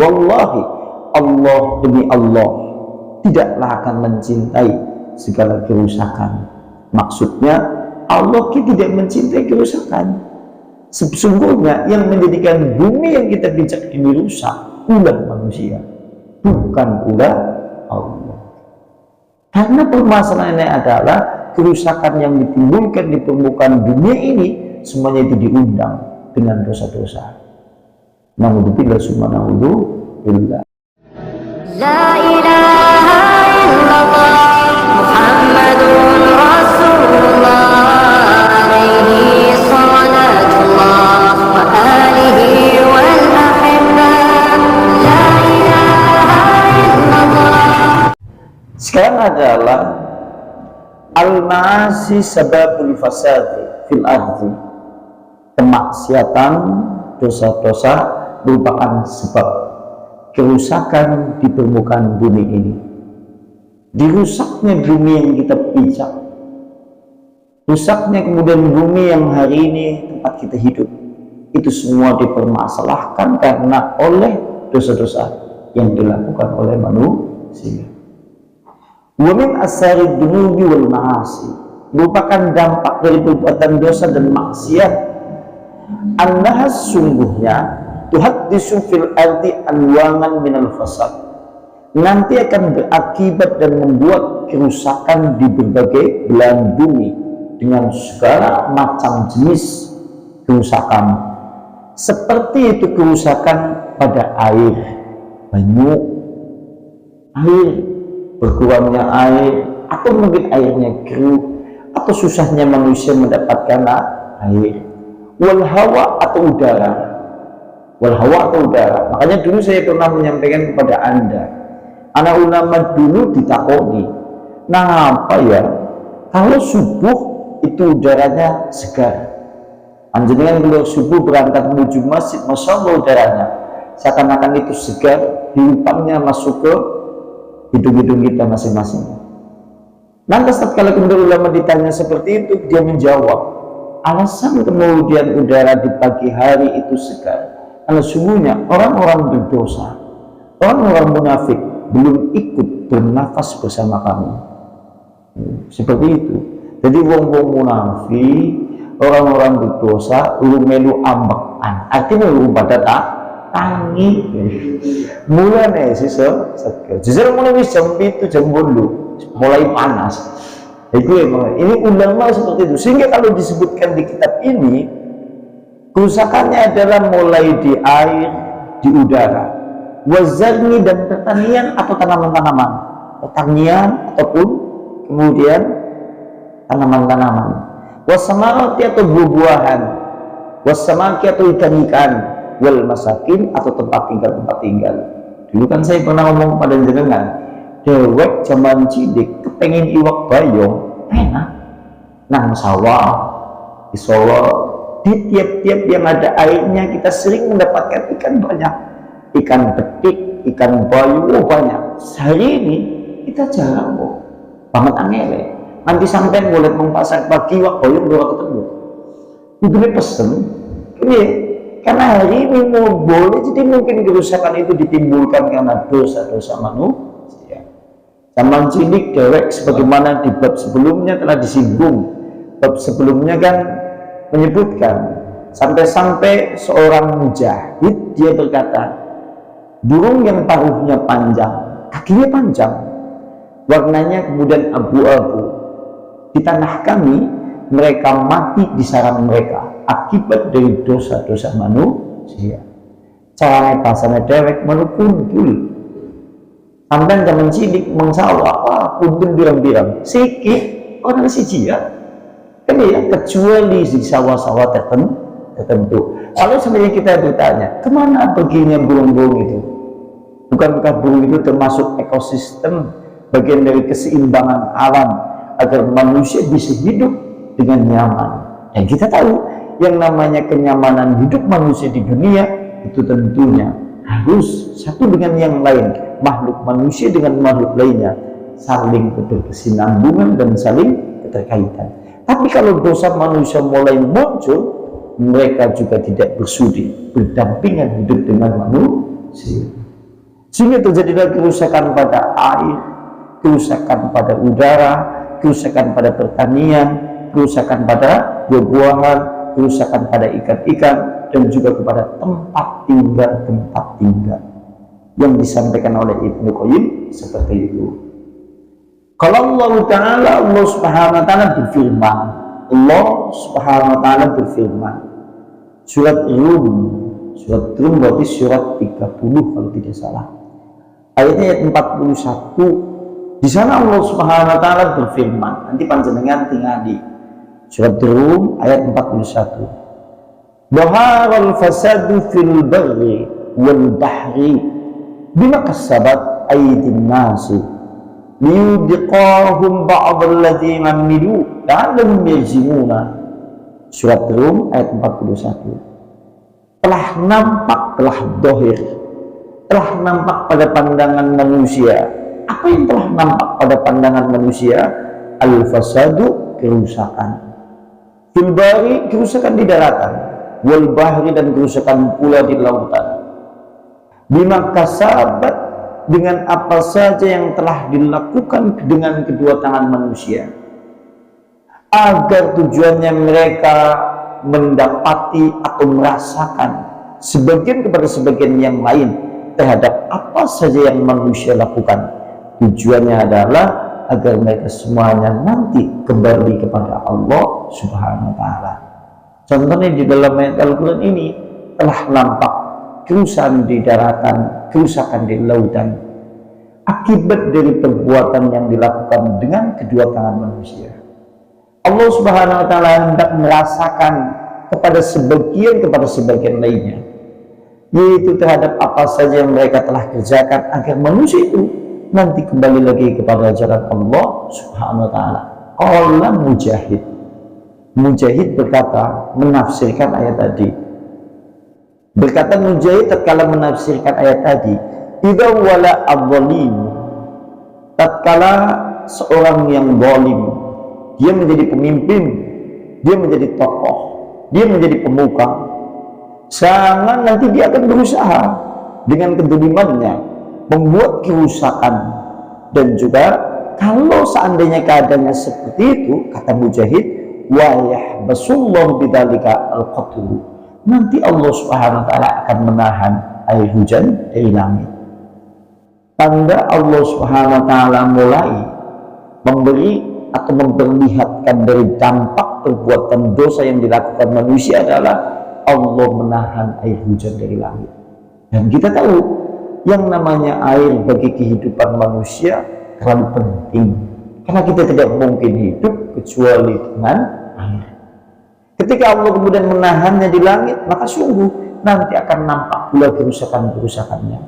Wallahi, Allah demi Allah tidaklah akan mencintai segala kerusakan. Maksudnya Allah tidak mencintai kerusakan. Sesungguhnya yang menjadikan bumi yang kita pijak ini rusak ulah manusia, bukan ulah Allah. Karena permasalahannya adalah kerusakan yang ditimbulkan di permukaan dunia ini semuanya itu diundang dengan dosa-dosa. Naudzubillah summa naudzubillah. La ilaha illallah Muhammadun Rasulullah alaihi salatullah wa alihi wal ahibbah. La ilaha illallah. Sekarang adalah al-ma'asi sababul fasadi fil ardi. Kemaksiatan, dosa-dosa merupakan sebab kerusakan di permukaan bumi ini. Dirusaknya bumi yang kita pijak, rusaknya kemudian bumi yang hari ini tempat kita hidup, itu semua dipermasalahkan karena oleh dosa-dosa yang dilakukan oleh manusia. Wa min asari dunubi wal ma'asi, merupakan dampak dari perbuatan dosa dan maksiat. Annahas sungguhnya tuhaddisu fil ardi anwangan minal fasad, nanti akan berakibat dan membuat kerusakan di berbagai belahan bumi dengan segala macam jenis kerusakan. Seperti itu kerusakan pada air, banyu, air, berkurangnya air, atau mungkin airnya keruh, atau susahnya manusia mendapatkan air. Wal hawa atau udara, wal hawa atau udara. Makanya dulu saya pernah menyampaikan kepada Anda, anak ulama dulu ditakoni, nah apa ya kalau subuh itu udaranya segar, anjungan keluar subuh berangkat menuju masjid, masya Allah udaranya seakan-akan itu segar, hirupannya masuk ke hidung-hidung kita masing-masing. Lantas tatkala kemudian ulama ditanya seperti itu, dia menjawab, alasan kemudian udara di pagi hari itu segar karena sungguhnya orang-orang berdosa, orang-orang munafik belum ikut bernafas bersama kami. Seperti itu. Jadi wong-wong munafik, orang-orang berdosa lu melu ambekan, artinya lu pada tangi mulai segar. Justru mulai jam 7 jam 8 mulai panas. Itu ini ulama seperti itu, sehingga kalau disebutkan di kitab ini kerusakannya adalah mulai di air, di udara, wazarni dan pertanian atau tanaman-tanaman, pertanian ataupun kemudian tanaman-tanaman, wasamarati atau buah-buahan, wasamaki atau ikan-ikan, wal masakin atau tempat tinggal. Dulu kan saya pernah ngomong kepada jenengan, dewek zaman cilik kepengen iwak bayong enak nang sawah di Solo, di tiap-tiap yang ada airnya kita sering mendapatkan ikan banyak, ikan betik, ikan bayu, banyak. Hari ini kita jarang banget angele. Nanti sampai boleh mempasang pagi iwak bayong dua ketemu itu pesen ini karena hari ini mau boleh, jadi mungkin kerusakan itu ditimbulkan karena dosa-dosa manusia. Zaman cilik dewek sebagaimana di bab sebelumnya telah disinggung. Bab sebelumnya kan menyebutkan sampai-sampai seorang mujahid dia berkata, burung yang paruhnya panjang, kakinya panjang, warnanya kemudian abu-abu, di tanah kami mereka mati di sarang mereka akibat dari dosa-dosa manusia. Caranya bahasanya dewek menukundul. Sampai zaman cilik mengsawa kumpul birang-birang sikit orang siji ya kan ya, kecuali di sawah-sawah tertentu. Kalau sebenarnya kita bertanya kemana perginya burung-burung itu, bukankah burung itu termasuk ekosistem, bagian dari keseimbangan alam agar manusia bisa hidup dengan nyaman? Dan kita tahu yang namanya kenyamanan hidup manusia di dunia itu tentunya harus satu dengan yang lain, makhluk manusia dengan makhluk lainnya saling berkesinambungan dan saling keterkaitan. Tapi kalau dosa manusia mulai muncul, mereka juga tidak bersudi berdampingan hidup dengan manusia. Sehingga terjadilah kerusakan pada air, kerusakan pada udara, kerusakan pada pertanian, kerusakan pada buah-buahan, kerusakan pada ikan-ikan, dan juga kepada tempat tinggal yang disampaikan oleh Ibnu Qayyim seperti itu. Kalau Allah Ta'ala, Allah Subhanahu Wa Ta'ala berfirman, Allah Subhanahu Wa Ta'ala berfirman, surat Rum berarti surat 30 kalau tidak salah, ayatnya ayat 41. Di sana Allah Subhanahu Wa Ta'ala berfirman, nanti panjenengan tinggal di surat Rum ayat 41. Dhaharal fasadu fil barri wal bahri bima kasabat aydin nasi liyudhiqahum ba'dalladzi amilu la'allahum yarji'una. Surat Rum ayat 41. Telah nampak, telah dohir, telah nampak pada pandangan manusia. Apa yang telah nampak pada pandangan manusia? Al-fasadu, kerusakan. Fil bari, kerusakan di daratan. Wal bahri, dan kerusakan pula di lautan. Bima kasabat, dengan apa saja yang telah dilakukan dengan kedua tangan manusia, agar tujuannya mereka mendapati atau merasakan sebagian kepada sebagian yang lain terhadap apa saja yang manusia lakukan. Tujuannya adalah agar mereka semuanya nanti kembali kepada Allah Subhanahu Wa Ta'ala. Contohnya di dalam ayat Al-Quran ini telah nampak kerusakan di daratan, kerusakan di lautan, akibat dari perbuatan yang dilakukan dengan kedua tangan manusia. Allah Subhanahu Wa Ta'ala hendak merasakan kepada sebagian lainnya, yaitu terhadap apa saja yang mereka telah kerjakan, agar manusia itu nanti kembali lagi kepada jalan Allah Subhanahu Wa Ta'ala. Qala Mujahid berkata, menafsirkan ayat tadi. Berkata Mujahid tatkala menafsirkan ayat tadi, idza wala adh-dhalim, tatkala seorang yang zalim, dia menjadi pemimpin, dia menjadi tokoh, dia menjadi pemuka, sangat nanti dia akan berusaha dengan kedolimannya membuat kerusakan. Dan juga kalau seandainya keadaannya seperti itu, kata Mujahid, wa yahbasullahu bidzalika al-qatl, nanti Allah Subhanahu Wa Ta'ala akan menahan air hujan dari langit. Tanda Allah Subhanahu Wa Ta'ala mulai memberi atau memperlihatkan dari dampak perbuatan dosa yang dilakukan manusia adalah Allah menahan air hujan dari langit. Dan kita tahu yang namanya air bagi kehidupan manusia terlalu penting, karena kita tidak mungkin hidup kecuali dengan air. Ketika Allah kemudian menahannya di langit, maka sungguh nanti akan nampak pula kerusakan-kerusakannya.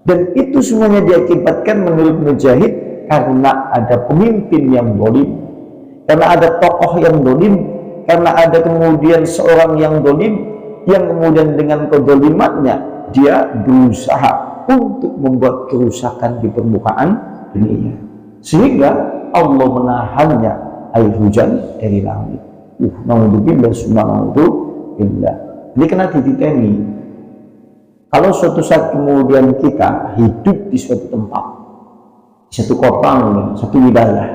Dan itu semuanya diakibatkan menurut Mujahid karena ada pemimpin yang zalim, karena ada tokoh yang zalim, karena ada kemudian seorang yang zalim yang kemudian dengan kezalimannya dia berusaha untuk membuat kerusakan di permukaan dunia, sehingga Allah menahannya air hujan dari langit. Naudzubillah summa naudzubillah. Jadi kena dititeni, kalau suatu saat kemudian kita hidup di suatu tempat, di satu kota, satu wilayah,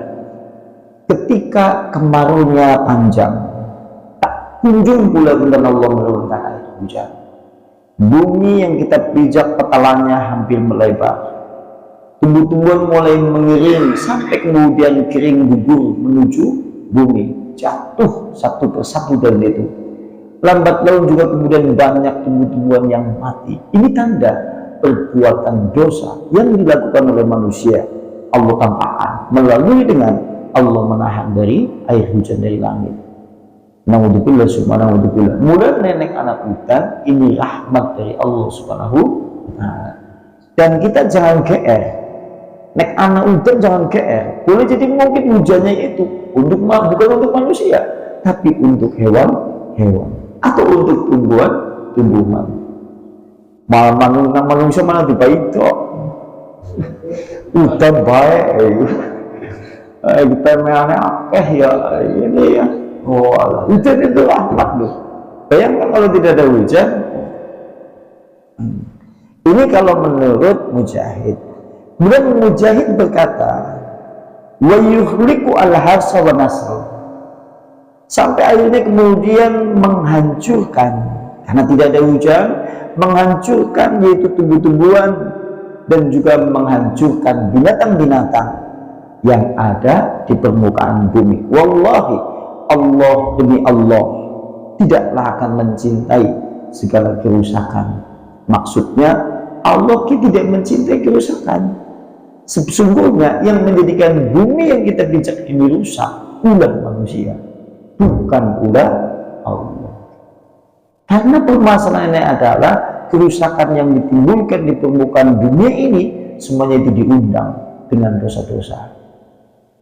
ketika kemaraunya panjang, tak kunjung pula benar Allah menurunkan air hujan. Bumi yang kita pijak petalannya hampir melebar, tumbuh-tumbuhan mulai mengering sampai kemudian kering gugur menuju bumi, jatuh satu persatu dari itu. Lambat laun juga kemudian banyak tumbuh-tumbuhan yang mati. Ini tanda perbuatan dosa yang dilakukan oleh manusia. Allah tampakkan melalui dengan Allah menahan dari air hujan dari langit. Naudzubillah subhanahu wa ta'ala. Mulai nenek anak hutan, ini rahmat dari Allah subhanahu wa ta'ala. Dan kita jangan GR, nek anak hutan jangan GR. Boleh jadi mungkin hujannya itu bukan untuk manusia, tapi untuk hewan-hewan atau untuk tumbuhan-tumbuhan. Manusia mana dibaik kok. Hutan baik. Kita mengenai akeh ya ini ya. Oh, hujan itu rahmat loh. Bayangkan kalau tidak ada hujan. Ini kalau menurut Mujahid. Kemudian Mujahid berkata, wa yuhliku al-harsa wa nasr, sampai akhirnya kemudian menghancurkan, karena tidak ada hujan, menghancurkan yaitu tumbuh-tumbuhan dan juga menghancurkan binatang-binatang yang ada di permukaan bumi. Wallahi, Allah demi Allah tidaklah akan mencintai segala kerusakan. Maksudnya Allah tidak mencintai kerusakan. Sesungguhnya yang menjadikan bumi yang kita pijak ini rusak ulah manusia, bukan ulah Allah. Karena permasalahannya adalah kerusakan yang ditimbulkan di permukaan dunia ini semuanya itu diundang dengan dosa-dosa.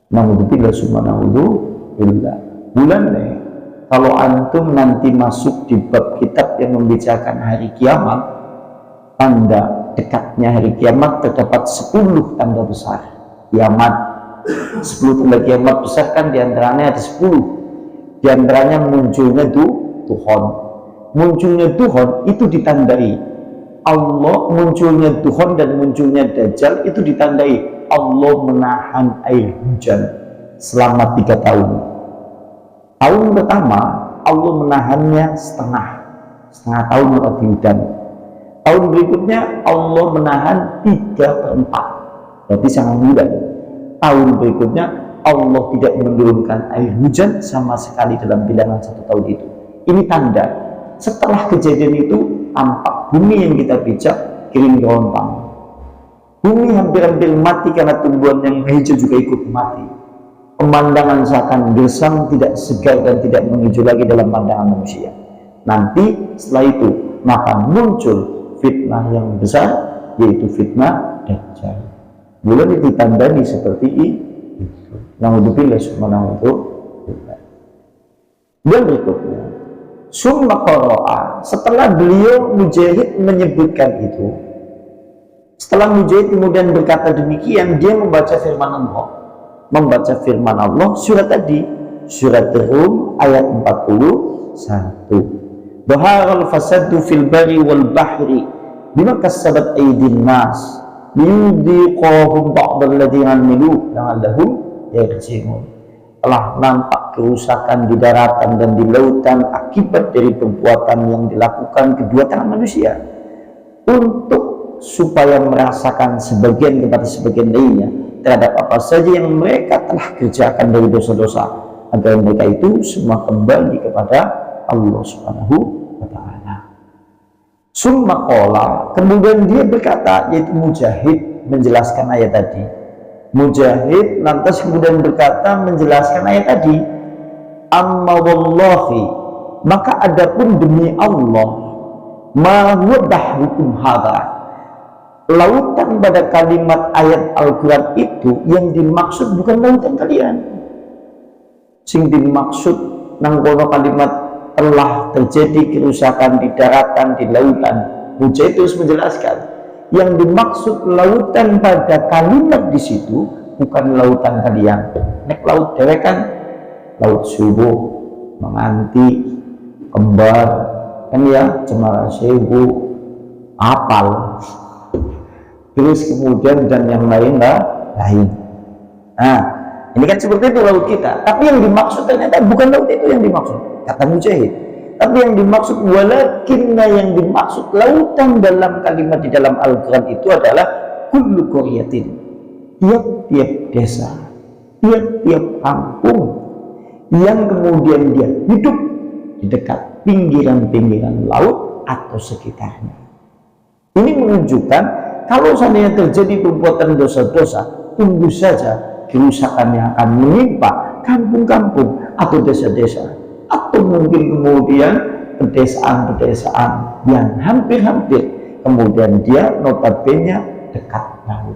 Naudzubillah summa naudzubillah. Bulan nih, kalau antum nanti masuk di bab kitab yang membicarakan hari kiamat, tanda dekatnya hari kiamat terdapat 10 tanda besar kiamat. 10 tanda kiamat besar kan diantaranya ada 10. Diantaranya munculnya Tuhan. Munculnya Tuhan itu ditandai Allah, munculnya Tuhan dan munculnya Dajjal itu ditandai Allah menahan air hujan selama 3 tahun. Tahun pertama Allah menahannya setengah tahun di hujan. Tahun berikutnya Allah menahan 3/4, berarti sangat mudah. Tahun berikutnya Allah tidak menurunkan air hujan sama sekali dalam bilangan 1 tahun itu. Ini tanda. Setelah kejadian itu tampak bumi yang kita pijak kering kerontang. Bumi hampir-hampir mati karena tumbuhan yang hijau juga ikut mati. Pemandangan seakan gersang, tidak segar dan tidak menghijau lagi dalam pandangan manusia. Nanti setelah itu maka muncul fitnah yang besar, yaitu fitnah Dajjal. Bulan itu ditandai seperti itu. Naudzubillah subhanahu wa ta'ala. Dan berikutnya, summa qara'a, setelah beliau Mujahid menyebutkan itu, setelah Mujahid kemudian berkata demikian, dia membaca firman Allah, surat tadi, surat Rum ayat 41. Dhaharal fasadu fil bari wal bahri bima kasabat aydin nas liyudhiqahum ba'dal ladzina 'amilu la'allahum yarji'un. Telah nampak kerusakan di daratan dan di lautan akibat dari perbuatan yang dilakukan kedua tangan manusia, untuk supaya merasakan sebagian kepada sebagian lainnya terhadap apa saja yang mereka telah kerjakan dari dosa-dosa, agar mereka itu semua kembali kepada Allah Subhanahu wa ta'ala. Summa qala, kemudian dia berkata, yaitu Mujahid menjelaskan ayat tadi. Mujahid lantas kemudian berkata menjelaskan ayat tadi, amma wallahi, maka adapun demi Allah, ma huwa bahrukum hadha, lautan pada kalimat ayat Al-Quran itu yang dimaksud bukan lautan kalian. Sing dimaksud nang kono kalimat telah terjadi kerusakan di daratan, di lautan. Mujahid terus menjelaskan, yang dimaksud lautan pada kalimat di situ bukan lautan kalian. Nek laut dewek kan laut subuh, menganti, kembar, kan ya, Cemara Sewu, apal. Terus kemudian dan yang lain lain. Nah, ini kan seperti itu laut kita. Tapi yang dimaksud ternyata bukan laut itu yang dimaksud, kata Mujahid. Tapi yang dimaksud walakinna, yang dimaksud lautan dalam kalimat di dalam Al-Quran itu adalah kullu qaryatin, tiap-tiap desa, tiap-tiap kampung yang kemudian dia hidup di dekat pinggiran-pinggiran laut atau sekitarnya. Ini menunjukkan kalau seandainya terjadi perbuatan dosa-dosa, tunggu saja kerusakan yang akan menimpa kampung-kampung atau desa-desa, atau mungkin kemudian pedesaan-pedesaan yang hampir-hampir kemudian dia notabene dekat laut.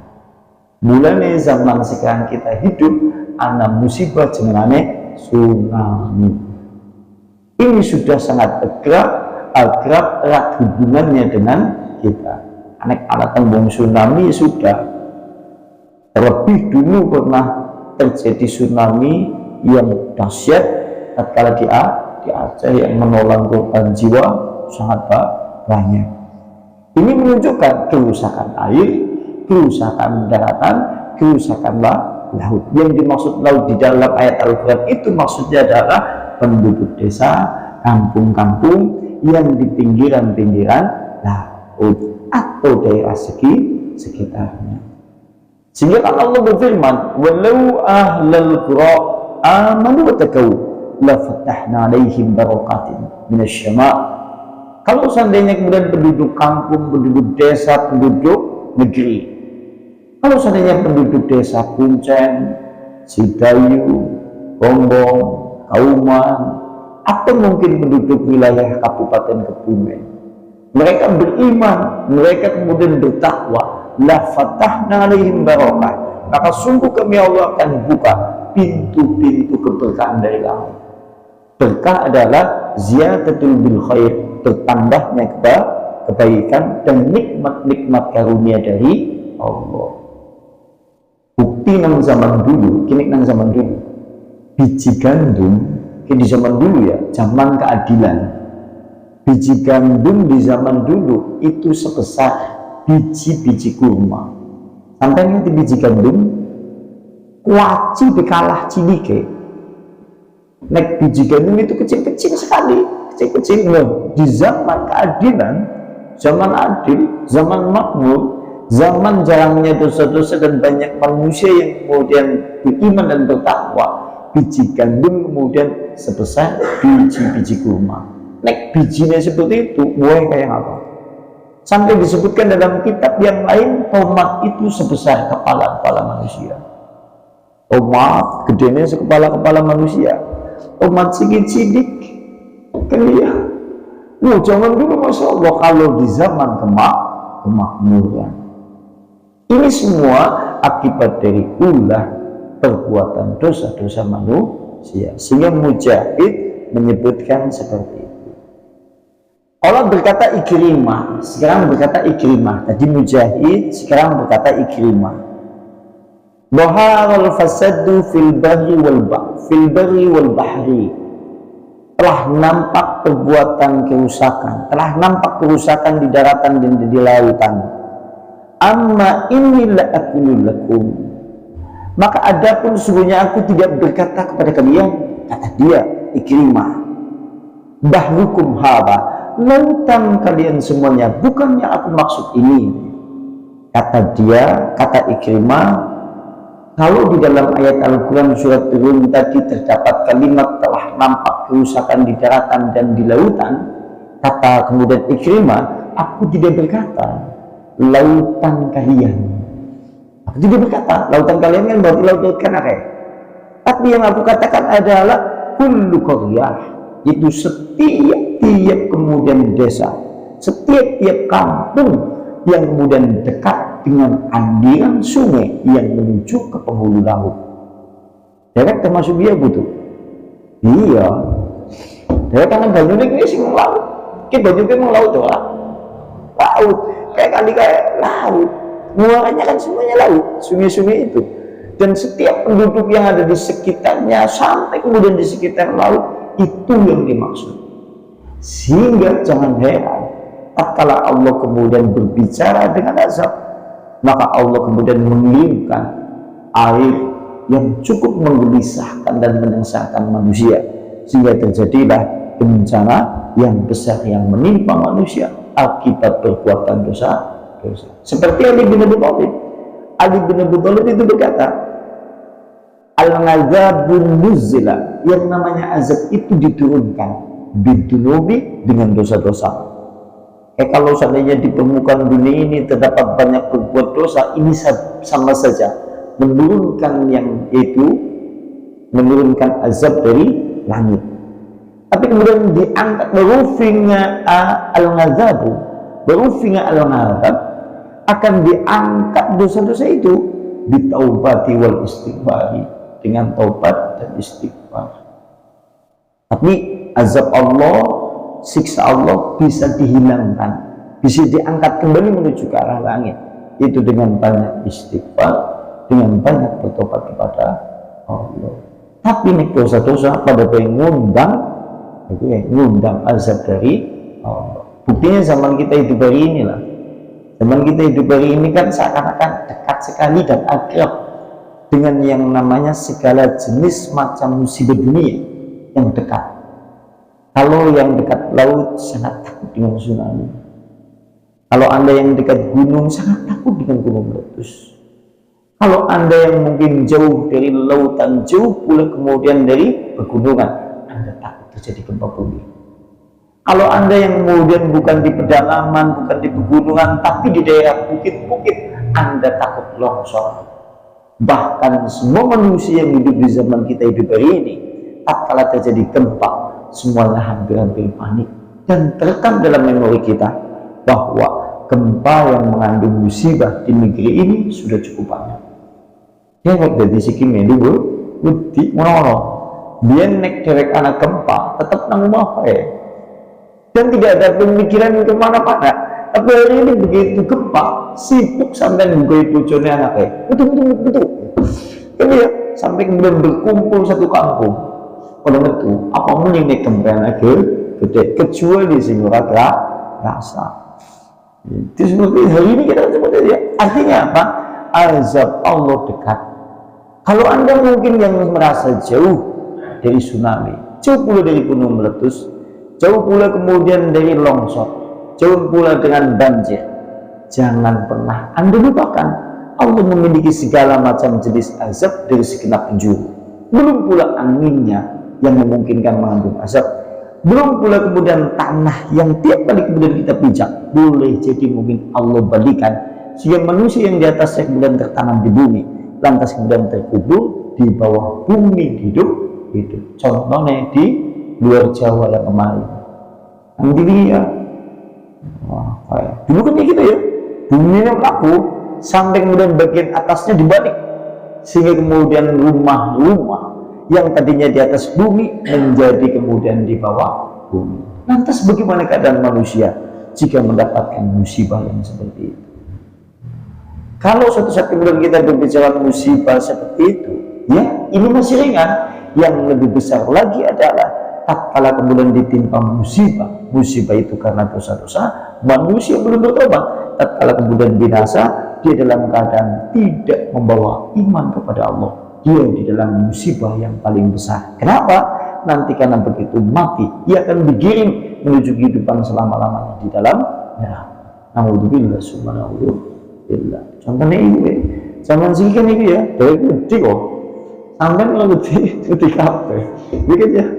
Mulanya zaman sekarang kita hidup ana musibah jenenge tsunami. Ini sudah sangat akrab erat hubungannya dengan kita. Anek alat tembung tsunami sudah terlebih dulu pernah terjadi tsunami yang dahsyat tatkala di Aceh yang menelan korban jiwa sangat banyak. Ini menunjukkan kerusakan air, kerusakan daratan, kerusakan laut. Yang dimaksud laut di dalam ayat Al-Quran itu maksudnya adalah penduduk desa, kampung-kampung yang di pinggiran-pinggiran laut atau daerah sekitarnya. Sehingga kan Allah berfirman, walau ahlal qura amanu wattaqau la fatahna alaihim barakatin minasy syama'. Kalau seandainya kemudian penduduk kampung, penduduk desa, penduduk negeri, kalau seandainya penduduk desa Kuncen, Sidayu, Gombong, Kauman, atau mungkin penduduk wilayah Kabupaten Kebumen, mereka beriman, mereka kemudian bertakwa, la fatahna alaihim barakah, maka sungguh kami Allah akan buka pintu-pintu keberkahan dari langit. Berkah adalah ziyadatul bil khair, bertambahnya kebaikan dan nikmat-nikmat karunia dari Allah. Bukti nang zaman dulu, kini nang zaman dulu, biji gandum, di zaman dulu ya, zaman keadilan, biji gandum di zaman dulu itu sebesar biji-biji kurma. Sampai nanti biji gandum kuaci bekalah cilike. Nek biji gandum itu kecil-kecil sekali, kecil-kecil. Di zaman keadilan, zaman adil, zaman makmur, zaman jarangnya dosa-dosa dan banyak manusia yang kemudian beriman dan bertakwa, biji gandum kemudian sebesar biji-biji kurma. Nek bijinya seperti itu, buah kayak apa? Sampai disebutkan dalam kitab yang lain, tomat itu sebesar kepala-kepala manusia. Tomat gedenya sekepala-kepala manusia. Tomat sidik-sidik kan dia. Jangan dulu Masya Allah, kalau di zaman kemakmuran. Ini semua akibat dari ulah perbuatan dosa-dosa manusia. Sehingga Mujahid menyebutkan seperti itu. Allah berkata Ikrimah, sekarang berkata Ikrimah. Tadi Mujahid, sekarang berkata Ikrimah. Dhaharal fasadu fil barri wal bahri. Telah nampak perbuatan kerusakan, telah nampak kerusakan di daratan dan di lautan. Amma inni la aqulu lakum, maka adapun sesungguhnya aku tidak berkata kepada kalian, kata dia Ikrimah, bahrukum haba, lautan kalian semuanya, bukannya aku maksud ini. Kata dia, kata Ikrimah, kalau di dalam ayat Al-Quran surat Rum tadi terdapat kalimat telah nampak kerusakan di daratan dan di lautan, kata kemudian Ikrimah, aku tidak berkata lautan kalian. Aku tidak berkata lautan kalian kan berarti laut Kanare. Tapi yang aku katakan adalah kullu qaryah, itu setiap kemudian desa, setiap kampung yang kemudian dekat dengan aliran sungai yang menuju ke penghulu laut. Derek termasuk dia butuh. Iya. Derek kan banyu ini sih laut. Kita banyu ini mau laut lah. Laut. Kayak kali kayak laut. Muaranya kan semuanya laut. Sungai-sungai itu. Dan setiap penduduk yang ada di sekitarnya sampai kemudian di sekitar laut itu yang dimaksud. Sehingga jangan heran, tatkala Allah kemudian berbicara dengan azab, maka Allah kemudian mengirimkan air yang cukup menggelisahkan dan menyengsarakan manusia, sehingga terjadilah bencana yang besar yang menimpa manusia akibat perbuatan dosa. Seperti Ali bin Abi Thalib. Ali bin Abi Thalib itu berkata, al-azabun nuzila, yang namanya azab itu diturunkan bidunubi, dengan dosa-dosa. Kalau seandainya di permukaan dunia ini terdapat banyak berbuat dosa, ini sama saja menurunkan yang itu, menurunkan azab dari langit. Tapi kemudian diangkat berufinga al-ngazabu, berufinga al-ngazab, akan diangkat dosa-dosa itu bitaubati wal istighfari, dengan taubat dan istighfar. Tapi azab Allah, siksa Allah bisa dihilangkan, bisa diangkat kembali menuju ke arah langit, itu dengan banyak istighfar, dengan banyak bertobat kepada Allah. Tapi nek dosa-dosa pada ngundang, itu ya, ngundang azab dari Allah. Buktinya zaman kita hidup hari inilah, Zaman kita hidup hari ini kan seakan-akan dekat sekali dan akrab dengan yang namanya segala jenis macam musibah dunia yang dekat. Kalau yang dekat laut sangat takut dengan tsunami. Kalau Anda yang dekat gunung sangat takut dengan gunung meletus. Kalau Anda yang mungkin jauh dari lautan, jauh pula kemudian dari pegunungan, Anda takut terjadi gempa bumi. Kalau Anda yang kemudian bukan di pedalaman, bukan di pegunungan, tapi di daerah bukit-bukit, Anda takut longsor. Bahkan semua manusia yang hidup di zaman kita hidup hari ini, tatkala terjadi gempa, semuanya hampir-hampir panik. Dan terekam dalam memori kita bahwa gempa yang mengandung musibah di negeri ini sudah cukup banyak. Dewek dari segi dulu, bukti mono. Dia nek derek anak gempa, tetap nang rumah dan tidak ada pemikiran kemana-mana. Tapi hari ini begitu gempa, sibuk sampai nungguin bojone anaknya. Betul. Kan ya, sampai kemudian berkumpul satu kampung. Kalau itu, apa mending nek kembaran aja, gede kecuali sing ora rasa. Itu seperti hari ini kita seperti ya. Artinya apa? Azab Allah dekat. Kalau Anda mungkin yang merasa jauh dari tsunami, jauh pula dari gunung meletus, jauh pula kemudian dari longsor, jauh pula dengan banjir, jangan pernah Anda lupakan Allah memiliki segala macam jenis azab dari segenap penjuru. Belum pula anginnya yang memungkinkan mengandung azab, belum pula kemudian tanah yang tiap kali kemudian kita pijak boleh jadi mungkin Allah balikan sehingga manusia yang di atasnya kemudian tertanam di bumi, lantas kemudian terkubur di bawah bumi hidup. Contohnya di luar Jawa yang kemarin, Andilia, dulu kan gitu ya, buminya laku sampai kemudian bagian atasnya dibalik, sehingga kemudian rumah-rumah yang tadinya di atas bumi menjadi kemudian di bawah bumi. Lantas bagaimana keadaan manusia jika mendapatkan musibah yang seperti itu? Kalau suatu saat kemudian kita berbicara musibah seperti itu, ya ini masih ringan. Yang lebih besar lagi adalah tatkala kemudian ditimpa musibah itu karena dosa-dosa, manusia belum bertobat. Tatkala kemudian binasa, dia dalam keadaan tidak membawa iman kepada Allah. Dia di dalam musibah yang paling besar. Kenapa? Nanti karena begitu mati, ia akan digiring menuju kehidupan selama-lamanya di dalam neraka. Naudzubillah subhanallah. Contohnya ini, zaman sekian ini ya, dari gede kok. Sampai lebih kafe, begitu ya.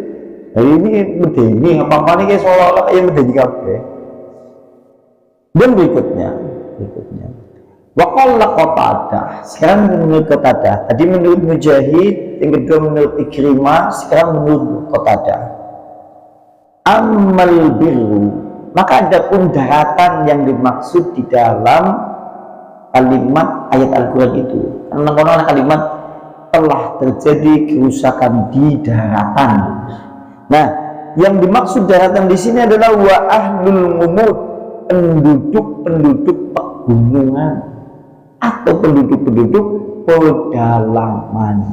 Hari ini medeni, apa-apa nih kayak seolah-olah kayak medeni kafe. Dan berikutnya, Waqalla Qatadah. Sekarang menurut Qatadah. Tadi menurut Mujahid, yang kedua menurut Ikrimah, sekarang menurut Qatadah. Amal birru. Maka ada pun daratan yang dimaksud di dalam kalimat ayat Al-Quran itu. Karena kalimat telah terjadi kerusakan di daratan. Nah, yang dimaksud daratan di sini adalah wa ahlul ngumud, penduduk-penduduk pegunungan atau penduduk-penduduk pedalaman.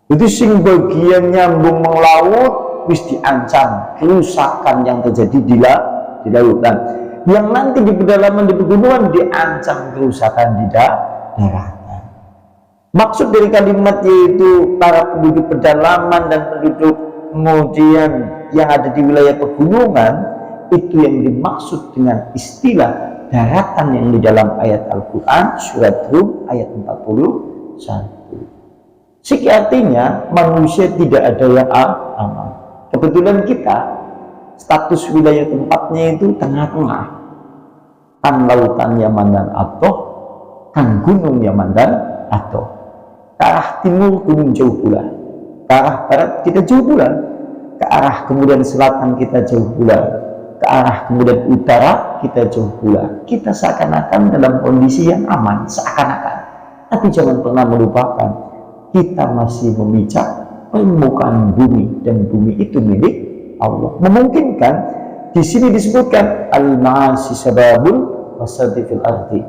Itu sing bagian nyambung melaut wis diancam kerusakan yang terjadi di lautan. Yang nanti di pedalaman di pegunungan diancam kerusakan di daratan. Maksud dari kalimat yaitu para penduduk pedalaman dan penduduk kemudian yang ada di wilayah pegunungan, itu yang dimaksud dengan istilah daratan yang di dalam ayat Al-Quran surat Rum ayat 41. Siki artinya manusia tidak ada yang aman. Kebetulan kita status wilayah tempatnya itu tengah-tengah, kan lautan Yaman dan Atoh, kan gunung Yaman dan Atoh. Ke arah timur gunung jauh pula, ke arah barat kita jauh pula, ke arah kemudian selatan kita jauh pula, ke arah kemudian utara kita jauh pula. Kita seakan-akan dalam kondisi yang aman, seakan-akan. Tapi jangan pernah melupakan, kita masih memijak permukaan bumi, dan bumi itu milik Allah. Memungkinkan di sini disebutkan al-ma'asi sababul fasadi fil ardi,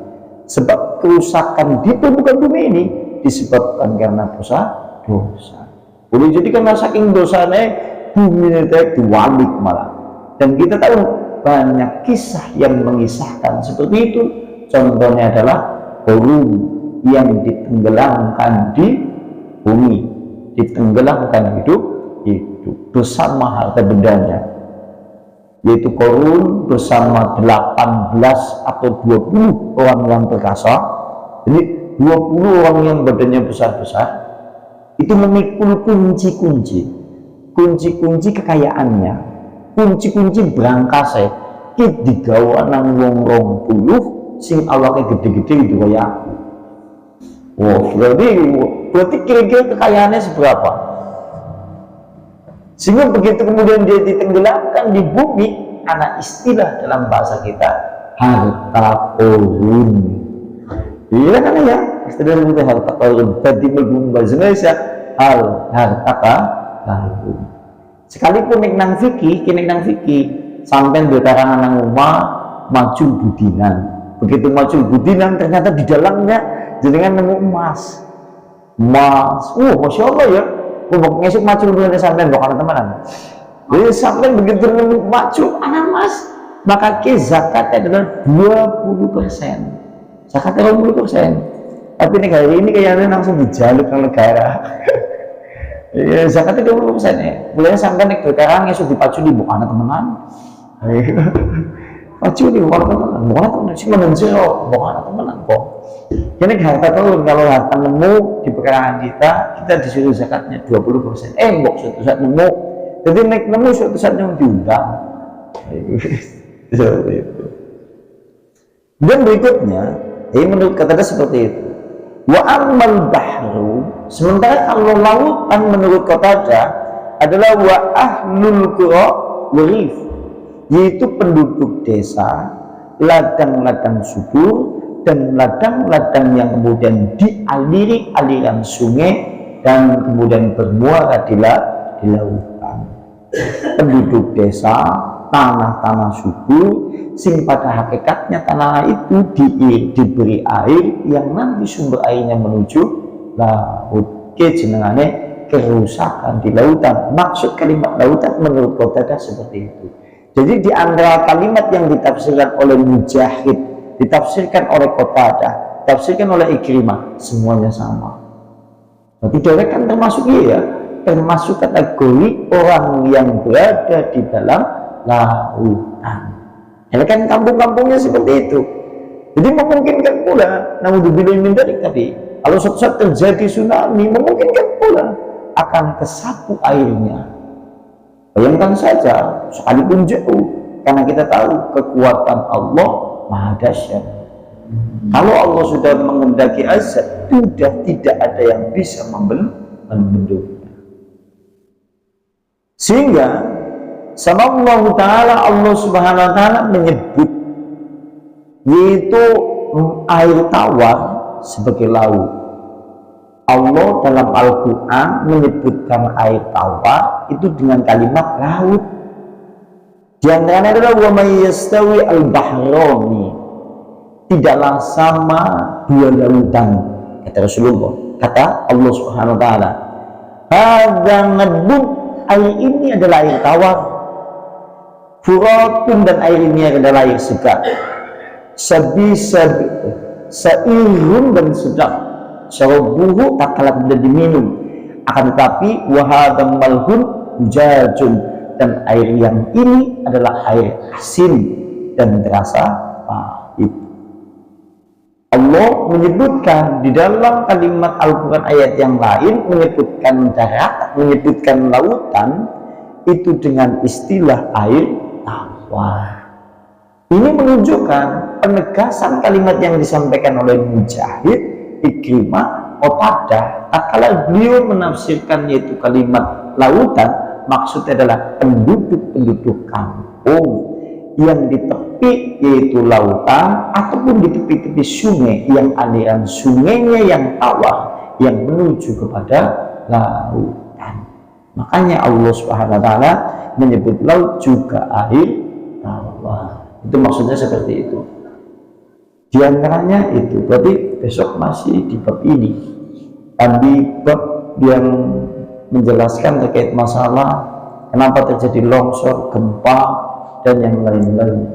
sebab kerusakan di permukaan bumi ini disebabkan karena dosa. Boleh jadi karena saking dosanya bumi itu diwalik malah. Dan kita tahu banyak kisah yang mengisahkan seperti itu. Contohnya adalah Qarun yang ditenggelamkan di bumi, ditenggelamkan hidup bersama harta bendanya, yaitu Qarun bersama 18 atau 20 orang yang perkasa. Jadi 20 orang yang badannya besar-besar itu memikul kunci-kunci kekayaannya, kunci-kunci berangkase kit digawa nang wong 20 sing awake gede-gede gitu kayak. Wow, berarti kira-kira kekayaannya seberapa? Sehingga begitu kemudian dia ditenggelamkan di bumi, ada istilah dalam bahasa kita, harta karun. Iya kan ya, istilah itu harta karun. Tadi melbum bahasa Indonesia, harta karun. Sekalipun nek nang fikih, sampai di karangan nang rumah maju budinan. Begitu maju budinan, ternyata di dalamnya jenengan nemu emas. Masya Allah ya. Ngesuk maju dulu sampai bukan teman-teman. Jadi sampai begitu nemu maju anak emas, maka zakatnya adalah 20%. Zakatnya 20%. Tapi negara ini kayaknya langsung dijaluk ke negara. Ya, zakatnya 20% ya. Mulai sampai nek sekarang ngesuk dipacu di bukan teman-teman. Pacu di bukan teman-teman. Bukan teman-teman sih menunjuk bukan teman-teman kok. Ini harta karun, kalau harta nemu di pekarangan kita disuruh zakatnya 20%. Mbok suatu saat nemu, jadi naik nemu suatu saat yang diundang. Seperti itu. Dan berikutnya, menurut kata seperti itu. Wa ammal bahru, sementara kalau lautan menurut kata adalah wa ahlul qura warif, yaitu penduduk desa, ladang-ladang subur, dan ladang-ladang yang kemudian dialiri aliran sungai dan kemudian bermuara di lautan. Penduduk desa, tanah-tanah subur, sing pada hakikatnya tanah itu diberi air yang nanti sumber airnya menuju laut. Jenengane kerusakan di lautan. Maksud kalimat lautan menurut Qatadah seperti itu. Jadi di antara kalimat yang ditafsirkan oleh Mujahid, ditafsirkan oleh Qatadah, ditafsirkan oleh Ikrimah, semuanya sama. Berarti mereka kan termasuk termasuk kategori orang yang berada di dalam lautan. Ya kan kampung-kampungnya seperti itu. Jadi memungkinkan pula, namun dibilang mindarik tadi, kalau suatu saat terjadi tsunami, memungkinkan pula akan kesapu airnya. Bayangkan saja, sekalipun jauh, karena kita tahu kekuatan Allah Maha dahsyat. Kalau Allah sudah mengendaki azab, sudah tidak ada yang bisa membendungnya. Sehingga sama Allah Subhanahu wa taala menyebut yaitu air tawar sebagai laut. Allah dalam Al-Quran menyebutkan air tawar itu dengan kalimat laut. Di antaranya adalah wa may yastawi al-bahrani, tidaklah sama dua lautan, kata Rasulullah, kata Allah Subhanahu wa taala. Hadza nadbun, air ini adalah air tawar. Furatun, dan air ini adalah air segar. Sairun, dan sedap. Syarabuhu, tak kalah tidak diminum. Akan tetapi wahadam malhun ujajun, dan air yang ini adalah air asin dan terasa pahit. Allah menyebutkan di dalam kalimat Al-Quran ayat yang lain, menyebutkan darat, menyebutkan lautan itu dengan istilah air tawar. Ini menunjukkan penegasan kalimat yang disampaikan oleh Mujahid, Ikrimah, Qatadah. Tatkala beliau menafsirkan yaitu kalimat lautan, maksudnya adalah penduduk-penduduk kampung yang di tepi yaitu lautan, ataupun di tepi-tepi sungai yang aliran sungainya yang tawar yang menuju kepada lautan. Makanya Allah Subhanahu wa taala menyebut laut juga air tawar. Itu maksudnya seperti itu. Di antaranya itu, berarti besok masih di bab ini, dan di bab yang menjelaskan terkait masalah kenapa terjadi longsor, gempa, dan yang lain-lain.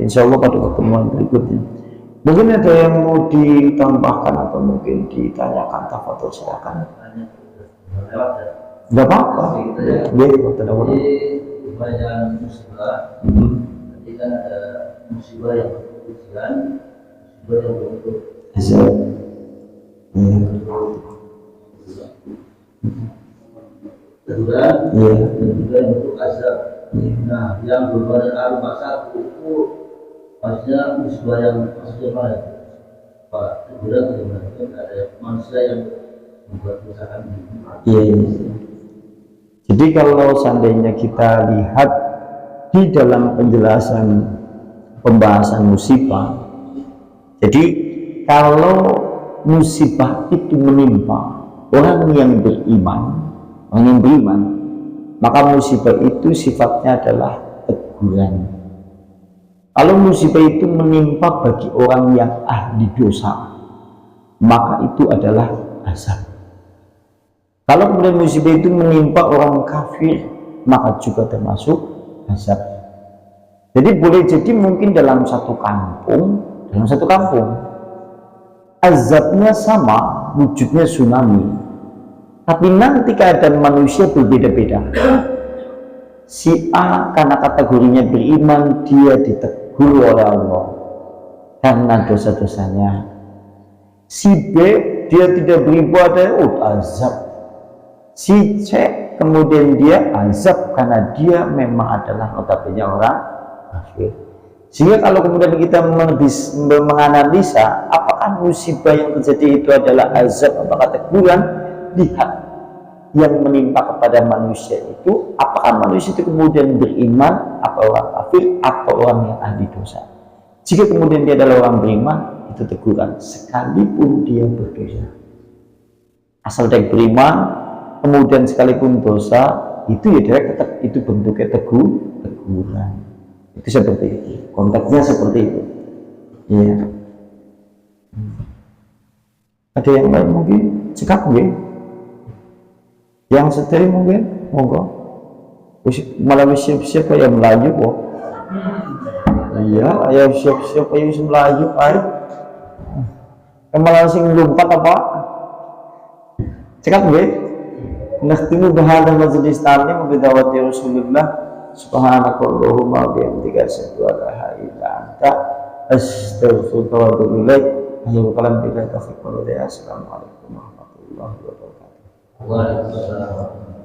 Insya Allah pada pertemuan berikutnya. Mungkin ada yang mau ditambahkan atau mungkin ditanyakan, tafadhol silakan. Enggak apa-apa. Nggih, tidak apa-apa. Kebanyakan musibah, nanti kan ada musibah yang bentuk ujian, musibah yang bentuk azab. teguran, Iya. dan juga yang bentuk azab. Iya. Nah, yang berbadan aroma satu itu maksudnya musibah yang maksudnya apa ya? Pak, teguran bagaimana? Kan ada manusia yang membuat kerusakan. Iya. Jadi kalau seandainya kita lihat di dalam penjelasan pembahasan musibah, jadi kalau musibah itu menimpa orang yang beriman, maka musibah itu sifatnya adalah teguran. Kalau musibah itu menimpa bagi orang yang ahli dosa, maka itu adalah azab. Kalau kemudian musibah itu menimpa orang kafir, maka juga termasuk azab. Jadi boleh jadi mungkin dalam satu kampung, azabnya sama, wujudnya tsunami. Tapi nanti keadaan manusia berbeda-beda. Si A karena kategorinya beriman, dia ditegur oleh Allah karena dosa-dosanya. Si B, dia tidak beribadah, azab. Si C kemudian dia azab karena dia memang adalah notabene orang kafir. Sehingga kalau kemudian kita menganalisa apakah musibah yang terjadi itu adalah azab, apakah teguran, lihat yang menimpa kepada manusia itu, apakah manusia itu kemudian beriman, atau orang kafir, atau orang yang ahli dosa. Jika kemudian dia adalah orang beriman, itu teguran sekalipun dia berdosa. Asal dia beriman kemudian sekalipun dosa, itu ya direct tetap itu bentuknya teguran. Itu seperti itu, konteksnya seperti itu. Iya. Ada yang lain mungkin cekap nggih? Yang sedih mungkin monggo. Malah siap-siap kayak Melayu kok. Iya, ayo siap-siap ayo Melayu ayo. Malah sing lompat apa? Cekap nggih? Nakhtimu bihadzal majlis ta'lim bi da'wati Rasulillah subhanakallahumma wa bihamdika asyhadu an la ilaha illa anta astaghfiruka wa atubu ilaik. Akhirul kalam billahi taufiq wal hidayah. Assalamualaikum warahmatullahi wabarakatuh. Waalaikumsalam.